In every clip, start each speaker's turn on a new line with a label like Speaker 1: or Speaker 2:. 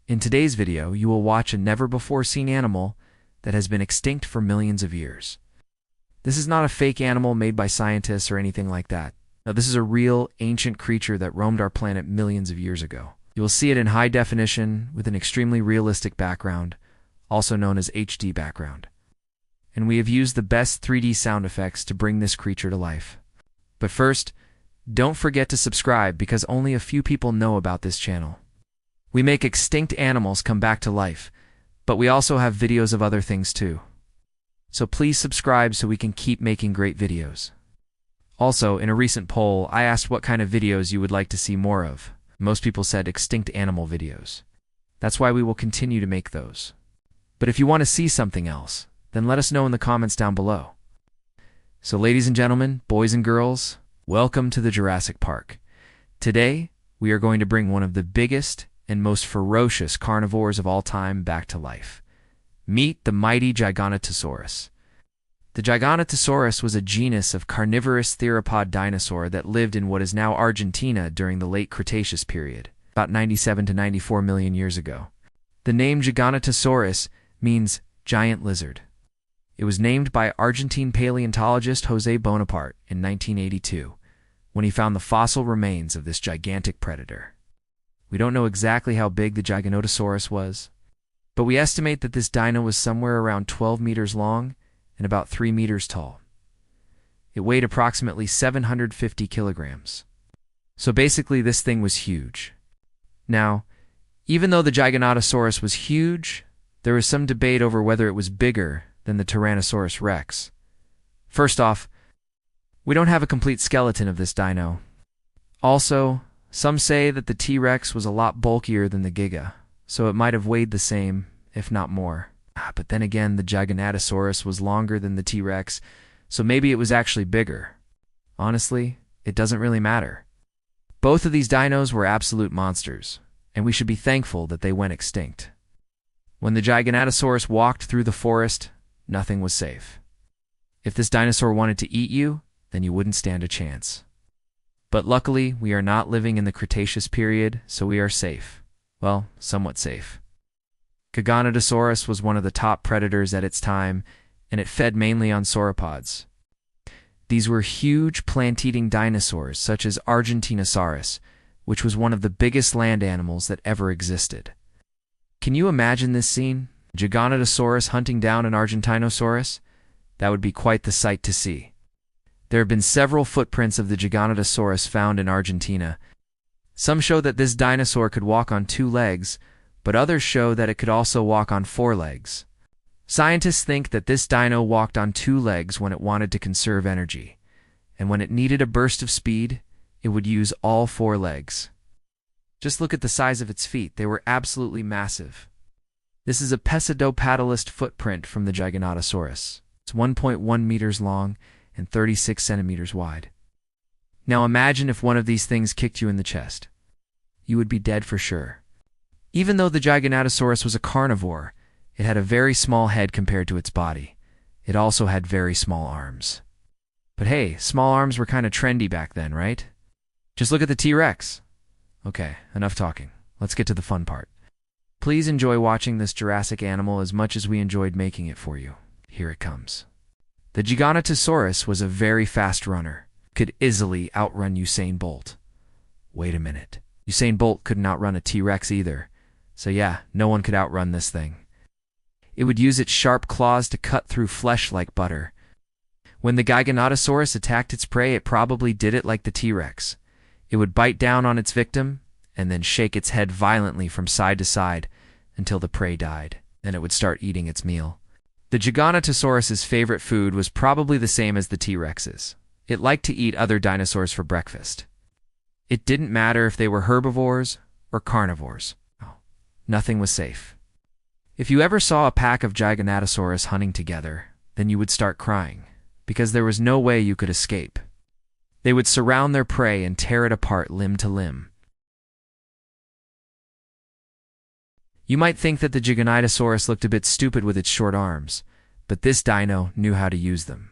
Speaker 1: In today's video, you will watch a never-before-seen animal that has been extinct for millions of years. This is not a fake animal made by scientists or anything like that. No, this is a real, ancient creature that roamed our planet millions of years ago. You will see it in high definition with an extremely realistic background, also known as HD background. And we have used the best 3D sound effects to bring this creature to life. But first, don't forget to subscribe because only a few people know about this channel. We make extinct animals come back to life, but we also have videos of other things too. So please subscribe so we can keep making great videos. Also, in a recent poll, I asked what kind of videos you would like to see more of. Most people said extinct animal videos. That's why we will continue to make those. But if you want to see something else, then let us know in the comments down below. So ladies and gentlemen, boys and girls, welcome to the Jurassic Park. Today, we are going to bring one of the biggest and most ferocious carnivores of all time back to life. Meet the mighty Giganotosaurus. The Giganotosaurus was a genus of carnivorous theropod dinosaur that lived in what is now Argentina during the late Cretaceous period, about 97 to 94 million years ago. The name Giganotosaurus means giant lizard. It was named by Argentine paleontologist José Bonaparte in 1982, when he found the fossil remains of this gigantic predator. We don't know exactly how big the Giganotosaurus was, but we estimate that this dino was somewhere around 12 meters long and about 3 meters tall. It weighed approximately 750 kilograms. So basically, this thing was huge. Now, even though the Giganotosaurus was huge, there was some debate over whether it was bigger than the Tyrannosaurus rex. First off, we don't have a complete skeleton of this dino. Also, some say that the T-Rex was a lot bulkier than the Giga, so it might have weighed the same, if not more. But then again, the Giganotosaurus was longer than the T-Rex, so maybe it was actually bigger. Honestly, it doesn't really matter. Both of these dinos were absolute monsters, and we should be thankful that they went extinct. When the Giganotosaurus walked through the forest, nothing was safe. If this dinosaur wanted to eat you, then you wouldn't stand a chance. But luckily, we are not living in the Cretaceous period, so we are safe. Well, somewhat safe. Giganotosaurus was one of the top predators at its time, and it fed mainly on sauropods. These were huge plant-eating dinosaurs such as Argentinosaurus, which was one of the biggest land animals that ever existed. Can you imagine this scene? Giganotosaurus hunting down an Argentinosaurus? That would be quite the sight to see. There have been several footprints of the Giganotosaurus found in Argentina. Some show that this dinosaur could walk on 2 legs, but others show that it could also walk on 4 legs. Scientists think that this dino walked on 2 legs when it wanted to conserve energy, and when it needed a burst of speed, it would use all 4 legs. Just look at the size of its feet. They were absolutely massive. This is a pseudopadalist footprint from the Giganotosaurus. It's 1.1 meters long and 36 centimeters wide. Now imagine if one of these things kicked you in the chest. You would be dead for sure. Even though the Giganotosaurus was a carnivore, it had a very small head compared to its body. It also had very small arms. But hey, small arms were kind of trendy back then, right? Just look at the T-Rex. Okay, enough talking. Let's get to the fun part. Please enjoy watching this Jurassic animal as much as we enjoyed making it for you. Here it comes. The Giganotosaurus was a very fast runner, could easily outrun Usain Bolt. Wait a minute. Usain Bolt couldn't outrun a T-Rex either. So yeah, no one could outrun this thing. It would use its sharp claws to cut through flesh like butter. When the Giganotosaurus attacked its prey, it probably did it like the T-Rex. It would bite down on its victim and then shake its head violently from side to side until the prey died. Then it would start eating its meal. The Giganotosaurus's favorite food was probably the same as the T-Rex's. It liked to eat other dinosaurs for breakfast. It didn't matter if they were herbivores or carnivores. Nothing was safe. If you ever saw a pack of Giganotosaurus hunting together, then you would start crying, because there was no way you could escape. They would surround their prey and tear it apart limb to limb. You might think that the Giganotosaurus looked a bit stupid with its short arms, but this dino knew how to use them.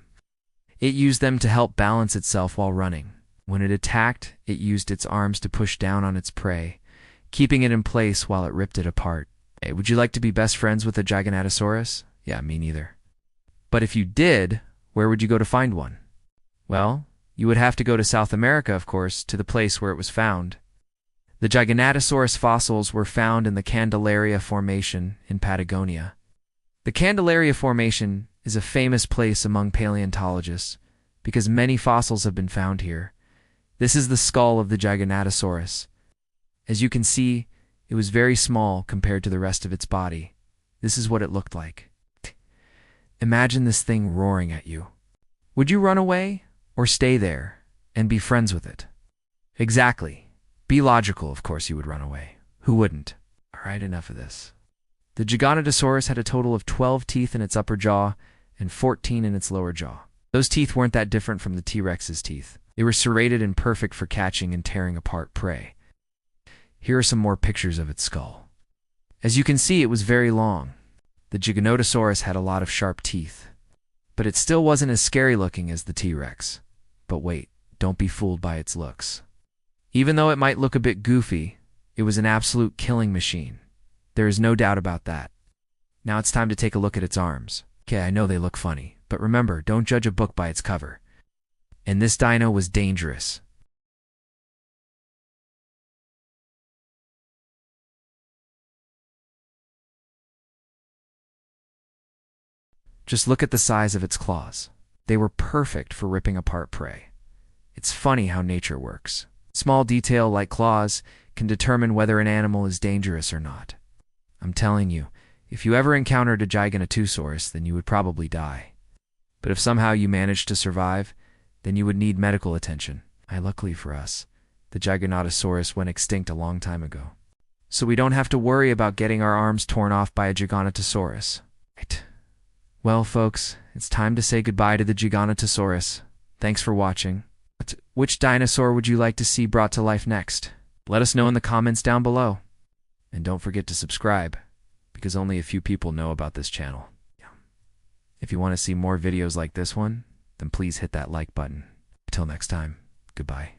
Speaker 1: It used them to help balance itself while running. When it attacked, it used its arms to push down on its prey, keeping it in place while it ripped it apart. Hey, would you like to be best friends with a Giganotosaurus? Yeah, me neither. But if you did, where would you go to find one? Well, you would have to go to South America, of course, to the place where it was found. The Giganotosaurus fossils were found in the Candelaria Formation in Patagonia. The Candelaria Formation is a famous place among paleontologists because many fossils have been found here. This is the skull of the Giganotosaurus. As you can see, it was very small compared to the rest of its body. This is what it looked like. Imagine this thing roaring at you. Would you run away or stay there and be friends with it? Exactly. Be logical, of course you would run away. Who wouldn't? All right, enough of this. The Giganotosaurus had a total of 12 teeth in its upper jaw and 14 in its lower jaw. Those teeth weren't that different from the T-Rex's teeth. They were serrated and perfect for catching and tearing apart prey. Here are some more pictures of its skull. As you can see, it was very long. The Giganotosaurus had a lot of sharp teeth, but it still wasn't as scary looking as the T-Rex. But wait, don't be fooled by its looks. Even though it might look a bit goofy, it was an absolute killing machine. There is no doubt about that. Now it's time to take a look at its arms. Okay, I know they look funny, but remember, don't judge a book by its cover. And this dino was dangerous. Just look at the size of its claws. They were perfect for ripping apart prey. It's funny how nature works. Small detail like claws can determine whether an animal is dangerous or not. I'm telling you, if you ever encountered a Giganotosaurus, then you would probably die. But if somehow you managed to survive, then you would need medical attention. Luckily for us, the Giganotosaurus went extinct a long time ago. So we don't have to worry about getting our arms torn off by a Giganotosaurus. Right. Well, folks, it's time to say goodbye to the Giganotosaurus. Thanks for watching. Which dinosaur would you like to see brought to life next? Let us know in the comments down below. And don't forget to subscribe, because only a few people know about this channel. If you want to see more videos like this one, then please hit that like button. Until next time, goodbye.